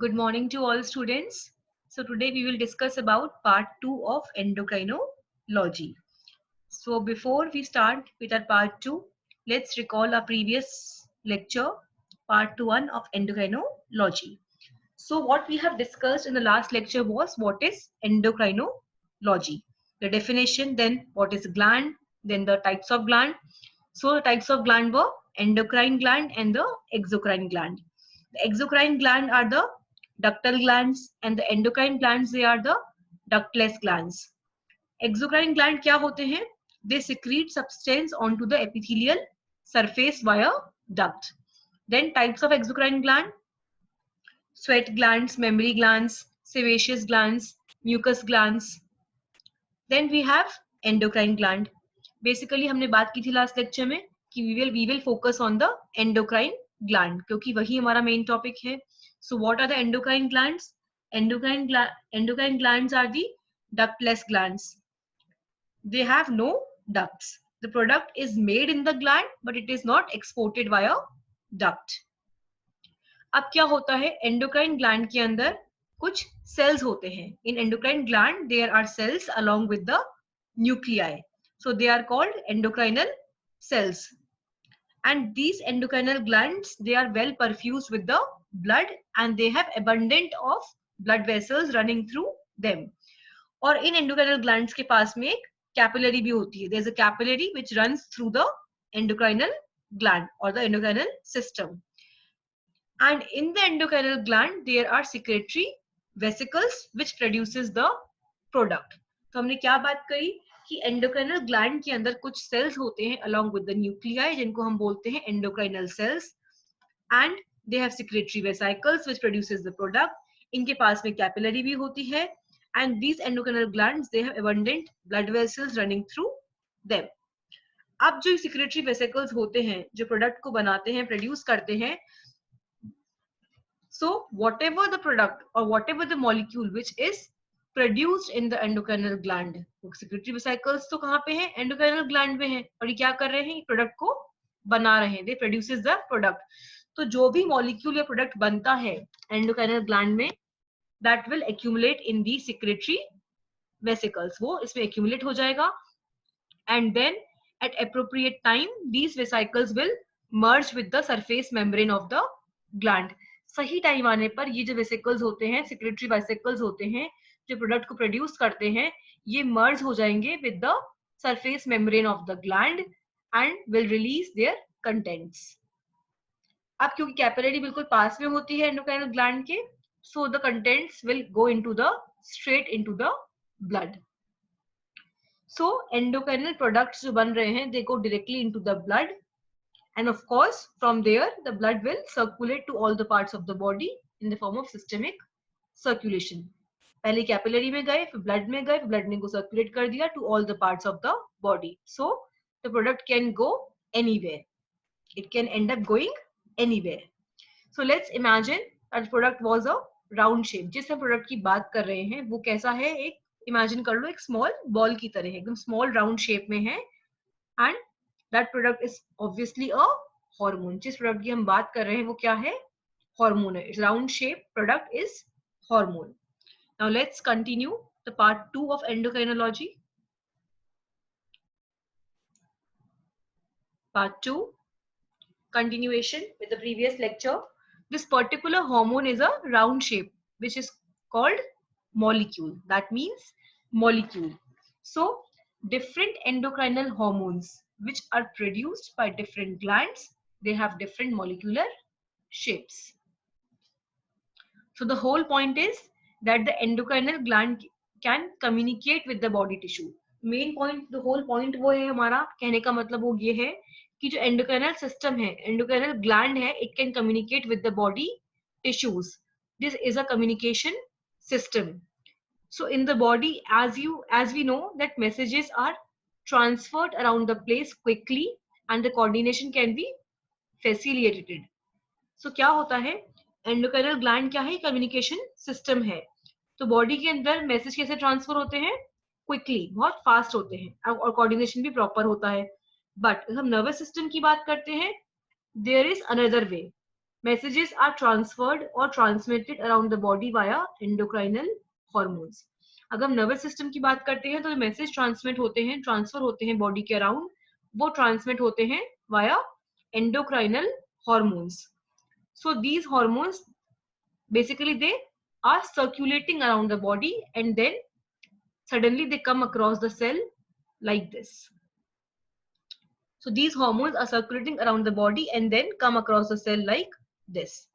Good morning to all students. So today we will discuss about part 2 of endocrinology. So before we start with our part 2, let's recall our previous lecture, part 1 of endocrinology. So what we have discussed in the last lecture was what is endocrinology, the definition, then what is gland, then the types of gland. So the types of gland were endocrine gland and the exocrine gland. The exocrine gland are the ductal glands and the endocrine glands they are the ductless glands. Exocrine gland क्या होते हैं? They secrete substance onto the epithelial surface via duct. Then types of exocrine gland: sweat glands, mammary glands, sebaceous glands, mucus glands. Then we have endocrine gland. Basically हमने बात की थी last lecture में कि we will focus on the endocrine gland क्योंकि वही हमारा main topic है. So what are the endocrine glands? Endocrine glands are the ductless glands. They have no ducts. The product is made in the gland but it is not exported via duct. अब क्या होता है endocrine gland के अंदर कुछ cells होते हैं. In endocrine gland there are cells along with the nuclei, so they are called endocrinal cells, and these endocrinal glands they are well perfused with the blood and they have abundant of blood vessels running through them. और इन endocrinal glands के पास में एक capillary भी होती है. There is a capillary which runs through the endocrinal gland और the endocrinal system. And in the endocrinal gland there are secretory vesicles which produces the product. तो हमने क्या बात करी कि एंडोक्राइनल ग्लैंड के अंदर कुछ सेल्स होते हैं along with the nuclei जिनको हम बोलते हैं endocrinal cells, and they have secretory vesicles which produces the product. इनके पास में कैपिलरी भी होती है and these endocrinal glands they have abundant blood vessels running through them. अब जो secretory vesicles होते हैं जो प्रोडक्ट को बनाते हैं, प्रोड्यूस करते हैं, so whatever the product or whatever the molecule which is produced in the endocrinal gland, secretory vesicles तो कहाँ पे हैं? Endocrinal gland में हैं और ये क्या कर रहे हैं? प्रोडक्ट को बना रहे हैं. They produces the product. तो जो भी molecule या प्रोडक्ट बनता है endocrinal gland में, that will accumulate in the secretory vesicles. वो इसमें accumulate हो जाएगा and then at appropriate time these vesicles will merge with the surface membrane of the gland. सही टाइम आने पर ये जो वेसिकल्स होते हैं, सेक्रेटरी वेसिकल्स होते हैं जो प्रोडक्ट को प्रोड्यूस करते हैं, ये मर्ज हो जाएंगे with the surface membrane of the gland and will release there contents. अब क्योंकि कैपिलरी बिल्कुल पास में होती है एंडोक्राइनल ग्लैंड के, so the contents will go into the straight into the blood. So endocrinal products जो बन रहे हैं they go directly into the blood. And of course, from there, the blood will circulate to all the parts of the body in the form of systemic circulation. पहले capillary में गए, फिर blood में गए, फिर ब्लड ने को circulate कर दिया to all the parts of the body. So the product can go anywhere. It can end up going anywhere. So let's imagine that the product was a round shape. जिस हम product की बात कर रहे हैं वो कैसा है? एक इमेजिन कर लो, एक स्मॉल बॉल की तरह है, एकदम स्मॉल राउंड शेप में है. And that product is obviously a hormone. जिस प्रोडक्ट की हम बात कर रहे हैं वो क्या है? Hormone है. It's round shape product is hormone. Now let's continue the part 2 of endocrinology. Part 2, continuation with the previous lecture. This particular hormone is a round shape which is called molecule. That means molecule. So different endocrinal hormones which are produced by different glands, they have different molecular shapes. So the whole point is that the endocrinal gland can communicate with the body tissue. Main point, the whole point वो है हमारा कहने का मतलब वो ये है कि जो endocrinal system है, endocrinal gland है, it can communicate with the body tissues. This is a communication system. So in the body, as we know that messages are transferred around the place quickly and the coordination can be facilitated. So क्या होता है? Endocrinal gland क्या है? Communication system है. तो body के अंदर message कैसे ट्रांसफर होते हैं? क्विकली, बहुत फास्ट होते हैं और कोऑर्डिनेशन भी प्रॉपर होता है. बट हम नर्वस सिस्टम की बात करते हैं, there is another way. messages are transferred or transmitted around the body via endocrinal hormones. अगर हम नर्वस सिस्टम की बात करते हैं तो जो मैसेज ट्रांसमिट होते हैं, ट्रांसफर होते हैं बॉडी के अराउंड, वो ट्रांसमिट होते हैं via endocrinal hormones. So these hormones basically they are circulating around the body and then suddenly they come across the cell like this. So these hormones are circulating around the body and then come across the cell like this.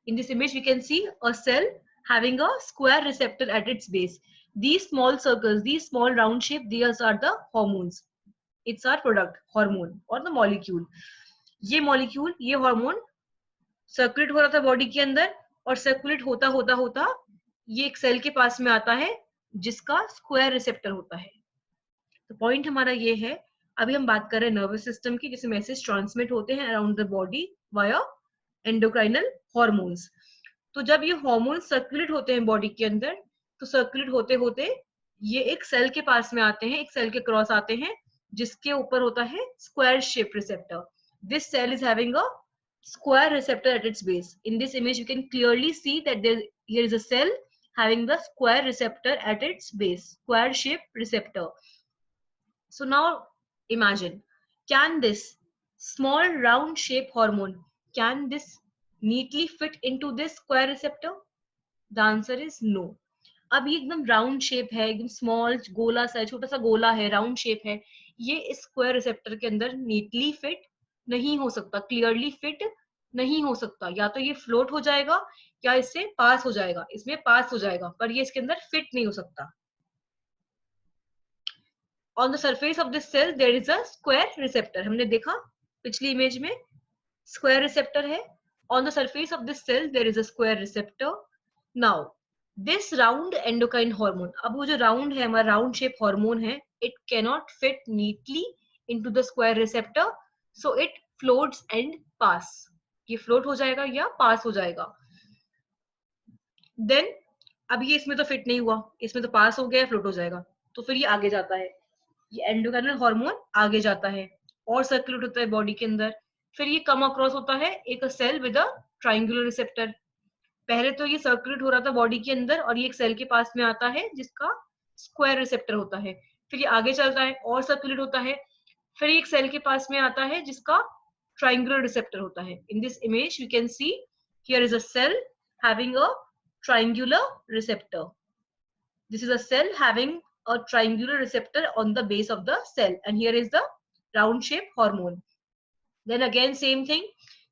In this image, we can see a cell having a square receptor at its base. These small circles, these small round shape, these are the hormones. It's our product, hormone or the molecule. ये molecule, ये hormone circulate हो रहा था body के अंदर और circulate होता होता होता ये एक सेल के पास में आता है जिसका स्क्वायर रिसेप्टर होता है. तो पॉइंट हमारा ये है, अभी हम बात कर रहे हैं नर्वस सिस्टम की, जिसमें मैसेज ट्रांसमिट होते हैं around the body via endocrinal hormones. तो जब ये हॉर्मोन्स सर्कुलेट होते हैं बॉडी के अंदर, तो सर्कुलेट होते होते ये एक सेल के पास में आते हैं, एक सेल के क्रॉस आते हैं जिसके ऊपर होता है square shape receptor. This cell is having a square receptor at its base. In this image, you can clearly see that here is a cell having the square receptor at its base, square shaped receptor. So now imagine, can this small round shape hormone, can this neatly fit into this square receptor? The answer is no. अब ये एकदम round shape है, एकदम small गोला सा, छोटा सा गोला है, राउंड शेप है, ये इस स्क्वायर रिसेप्टर के अंदर नीटली फिट नहीं हो सकता, क्लियरली फिट नहीं हो सकता. या तो ये फ्लोट हो जाएगा या इससे पास हो जाएगा, इसमें पास हो जाएगा, पर ये इसके अंदर फिट नहीं हो सकता. On the surface of this cell there is a square receptor. हमने देखा पिछली इमेज में स्क्वायर रिसेप्टर है. On the surface of this cell there is a square receptor. Now this round endocrine hormone, अब वो जो राउंड है, हमारा राउंड शेप हार्मोन है, it cannot fit neatly into the square receptor, so it floats and pass. ये float हो जाएगा या पास हो जाएगा. देन अब ये इसमें तो फिट नहीं हुआ, इसमें तो पास हो गया, फ्लोट हो जाएगा, तो फिर ये आगे जाता है, ये एंडोक्राइनल हार्मोन आगे जाता है और सर्कुलेट होता है बॉडी के अंदर. फिर ये कम अक्रॉस होता है एक cell with a triangular receptor. पहले तो ये सर्कुलेट हो रहा था बॉडी के अंदर और ये एक सेल के पास में आता है जिसका स्क्वायर रिसेप्टर होता है. फिर ये आगे चलता है और सर्कुलेट होता है, फिर ये एक सेल के पास में आता है जिसका triangular receptor होता है. In this image you can see here is a cell having a triangular receptor. This is a cell having a triangular receptor on the base of the cell, and here is the round shape hormone. Then again same thing,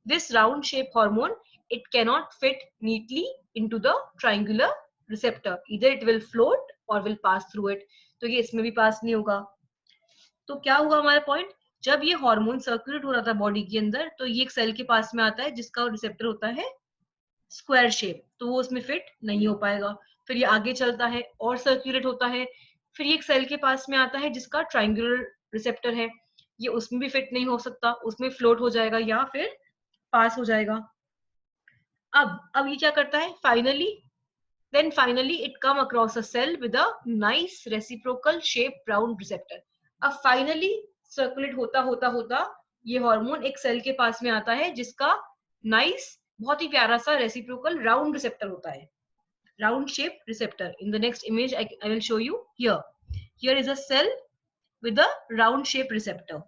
this round shape hormone, it cannot fit neatly into the triangular receptor. Either it will float or will pass through it. तो ये इसमें भी पास नहीं होगा. तो क्या हुआ हमारा पॉइंट, जब ये हार्मोन सर्कुलेट हो रहा था बॉडी के अंदर, तो ये एक सेल के पास में आता है जिसका रिसेप्टर होता है स्क्वायर शेप, तो वो उसमें फिट नहीं हो पाएगा. फिर ये आगे चलता है और सर्कुलेट होता है, फिर ये एक सेल के पास में आता है जिसका ट्रायंगुलर रिसेप्टर है, ये उसमें भी फिट नहीं हो सकता, उसमें फ्लोट हो जाएगा या फिर पास हो जाएगा. अब ये क्या करता है, finally it come across a cell with a nice reciprocal shaped round receptor. अब फाइनली सर्कुलेट होता होता होता ये हार्मोन एक सेल के पास में आता है जिसका नाइस, बहुत ही प्यारा सा रेसिप्रोकल राउंड रिसेप्टर होता है, round shape receptor. In the next image I will show you. Here is a cell with a round shape receptor.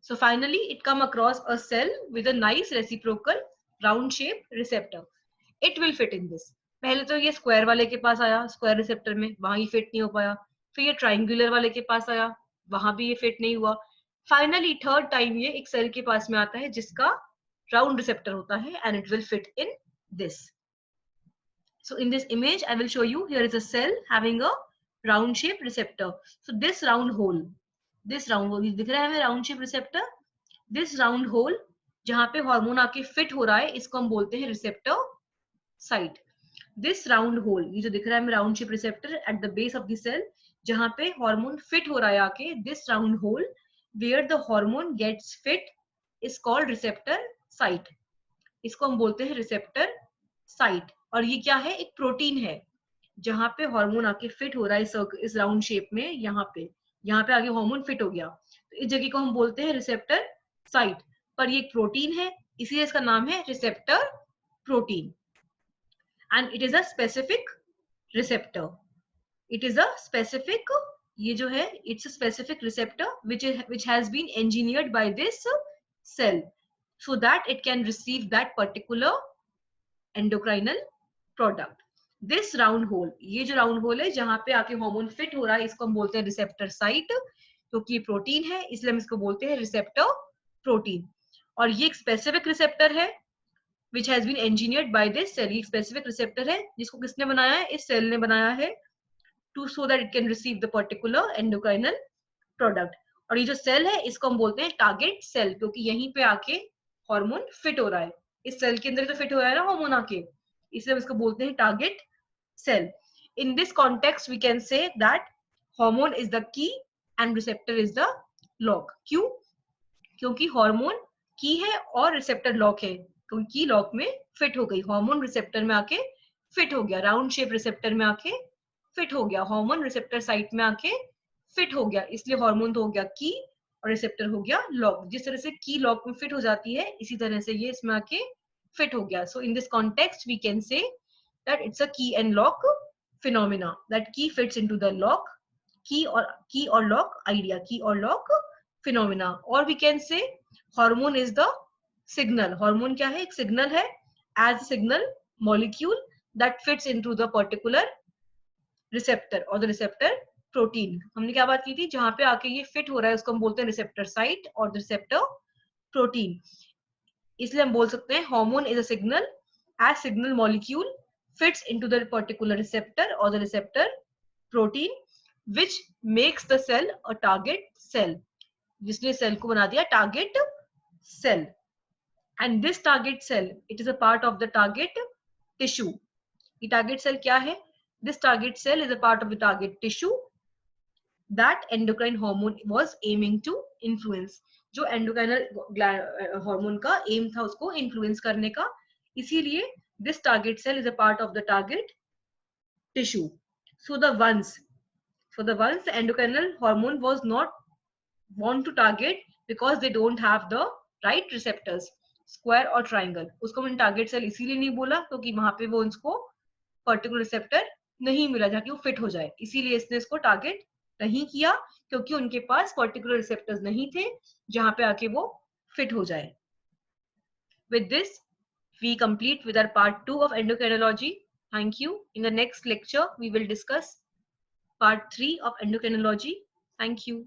So finally it come across a cell with a nice reciprocal round shape receptor. It will fit in this. पहले तो ये square वाले के पास आया, square receptor में, वहां ये fit नहीं हो पाया. फिर ये ट्रायंगुलर वाले के पास आया, वहां भी ये फिट नहीं हुआ. फाइनली थर्ड टाइम ये एक सेल के पास में आता है जिसका राउंड रिसेप्टर होता है, and it will fit in this. So in this image I will show you, here is a cell having a round shape receptor. So this round hole दिख रहा है हमें, round shape receptor. This round hole जहां पे hormone आके fit हो रहा है, इसको हम बोलते हैं receptor site. This round hole, ये जो दिख रहा है हमें round shape receptor at the base of the cell, जहां पे हार्मोन फिट हो रहा है आके, this round hole where the hormone gets fit is called receptor site. इसको हम बोलते हैं रिसेप्टर साइट. और ये क्या है, एक प्रोटीन है जहां पे हार्मोन आके फिट हो रहा है इस राउंड शेप में. यहाँ पे आगे हार्मोन फिट हो गया, तो इस जगह को हम बोलते हैं रिसेप्टर साइट. पर ये एक प्रोटीन है इसीलिए इसका नाम है receptor protein and it is a specific receptor. It is a specific, ये जो है it's a specific receptor which has been engineered by this cell so that it can receive that particular endocrinal product. This round hole, ये जो round whole है जहां पे आके hormone fit हो रहा है, इसको हम बोलते हैं रिसेप्टर साइट, क्योंकि ये प्रोटीन है इसलिए हम इसको बोलते हैं रिसेप्टर प्रोटीन. और ये एक स्पेसिफिक रिसेप्टर है which has been engineered by this cell. ये स्पेसिफिक रिसेप्टर है जिसको किसने बनाया है, इस सेल ने बनाया है, to so that it can receive the particular endocrinal product. और ये जो सेल है इसको हम बोलते हैं टारगेट सेल, क्योंकि यहीं पे आके हार्मोन फिट हो रहा है, इस सेल के अंदर तो फिट हो रहा है ना हार्मोन आके, इसलिए हम इसको बोलते हैं target cell. In this context we can say that hormone is the key and receptor is the lock. क्यों? क्योंकि हार्मोन की है और रिसेप्टर लॉक है, क्योंकि की लॉक में फिट हो गई, हार्मोन रिसेप्टर में आके फिट हो गया, राउंड शेप रिसेप्टर में आके फिट हो गया, हार्मोन रिसेप्टर साइट में आके फिट हो गया, इसलिए हार्मोन तो हो गया की और रिसेप्टर हो गया लॉक. जिस तरह से की लॉक में फिट हो जाती है इसी तरह से ये इसमें आके फिट हो गया. So in this context we can say that it's a key and lock phenomena, that key fits into the lock, key or lock idea, key or lock phenomena. Or we can say hormone is the signal. Hormone क्या है, एक signal है, as a signal molecule that fits into the particular receptor or the receptor protein. हमने क्या बात की थी, जहां पे आके ये फिट हो रहा है उसको हम बोलते हैं रिसेप्टर साइट और रिसेप्टर प्रोटीन. इसलिए हम बोल सकते हैं hormone is a signal, as signal molecule fits into the particular receptor or the receptor protein which makes the cell a target cell, जिसने सेल को बना दिया target cell. and this target cell, it is a part of the target tissue. ये target cell क्या है, this target cell is a part of the target tissue that endocrine hormone was aiming to influence. जो endocrinal hormone का M था उसको influence करने का, इसीलिए this target cell is a part of the target tissue. So the ones the endocrinal hormone was not want to target because they don't have the right receptors, square or triangle. उसको मैंने target cell इसीलिए नहीं बोला क्योंकि वहां पे वो उसको पर्टिकुलर रिसेप्टर नहीं मिला जहाँ वो फिट हो जाए, इसीलिए इसने इसको टारगेट नहीं किया क्योंकि उनके पास पर्टिकुलर रिसेप्टर्स नहीं थे जहां पे आके वो फिट हो जाए. With this, we complete with our part 2 of endocrinology. Thank you. In the next lecture, we will discuss part 3 of endocrinology. Thank you.